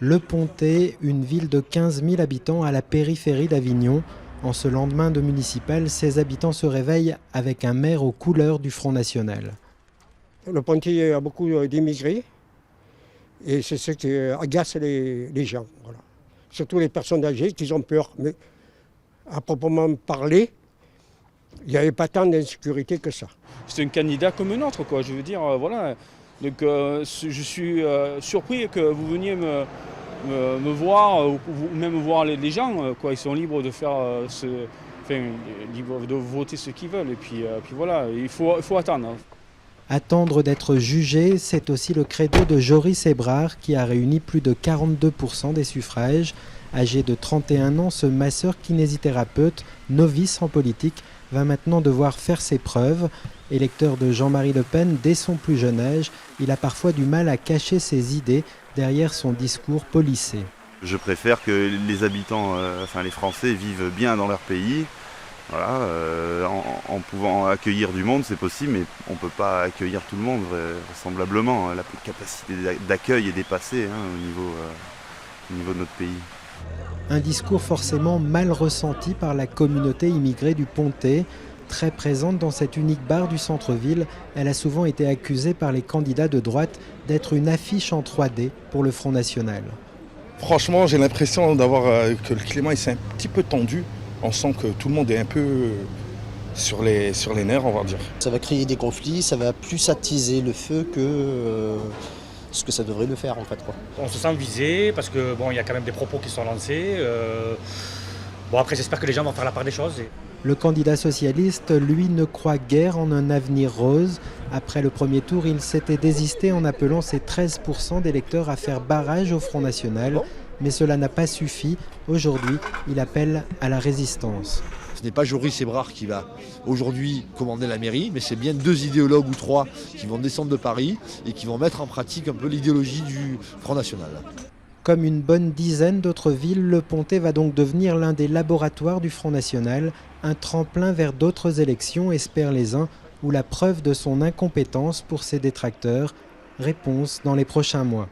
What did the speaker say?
Le Pontet, une ville de 15 000 habitants à la périphérie d'Avignon. En ce lendemain de municipal, ses habitants se réveillent avec un maire aux couleurs du Front National. Le Pontet a beaucoup d'immigrés et c'est ce qui agace les gens. Voilà. Surtout les personnes âgées qui ont peur. Mais à proprement parler, il n'y avait pas tant d'insécurité que ça. C'est un candidat comme un autre, quoi. Je veux dire, voilà. Donc, je suis surpris que vous veniez me voir, ou même voir les gens, quoi. Ils sont libres de faire libres de voter ce qu'ils veulent. Et puis voilà, il faut attendre. Attendre d'être jugé, c'est aussi le credo de Joris Ebrard qui a réuni plus de 42% des suffrages. Âgé de 31 ans, ce masseur-kinésithérapeute, novice en politique, va maintenant devoir faire ses preuves. Électeur de Jean-Marie Le Pen dès son plus jeune âge, il a parfois du mal à cacher ses idées derrière son discours policé. Je préfère que les habitants, les Français, vivent bien dans leur pays. Voilà, en pouvant accueillir du monde, c'est possible, mais on ne peut pas accueillir tout le monde vraisemblablement. La capacité d'accueil est dépassée au niveau de notre pays. Un discours forcément mal ressenti par la communauté immigrée du Pontet. Très présente dans cette unique barre du centre-ville, elle a souvent été accusée par les candidats de droite d'être une affiche en 3D pour le Front National. Franchement, j'ai l'impression que le climat est un petit peu tendu. On sent que tout le monde est un peu sur les nerfs, on va dire. Ça va créer des conflits, ça va plus attiser le feu que ce que ça devrait le faire en fait, quoi. On se sent visé parce que il y a quand même des propos qui sont lancés. Après j'espère que les gens vont faire la part des choses. Le candidat socialiste, lui, ne croit guère en un avenir rose. Après le premier tour, il s'était désisté en appelant ses 13% d'électeurs à faire barrage au Front National. Mais cela n'a pas suffi. Aujourd'hui, il appelle à la résistance. Ce n'est pas Joris Ebrard qui va aujourd'hui commander la mairie, mais c'est bien 2 idéologues ou 3 qui vont descendre de Paris et qui vont mettre en pratique un peu l'idéologie du Front National. Comme une bonne dizaine d'autres villes, le Pontet va donc devenir l'un des laboratoires du Front National, un tremplin vers d'autres élections, espèrent les uns, ou la preuve de son incompétence pour ses détracteurs. Réponse dans les prochains mois.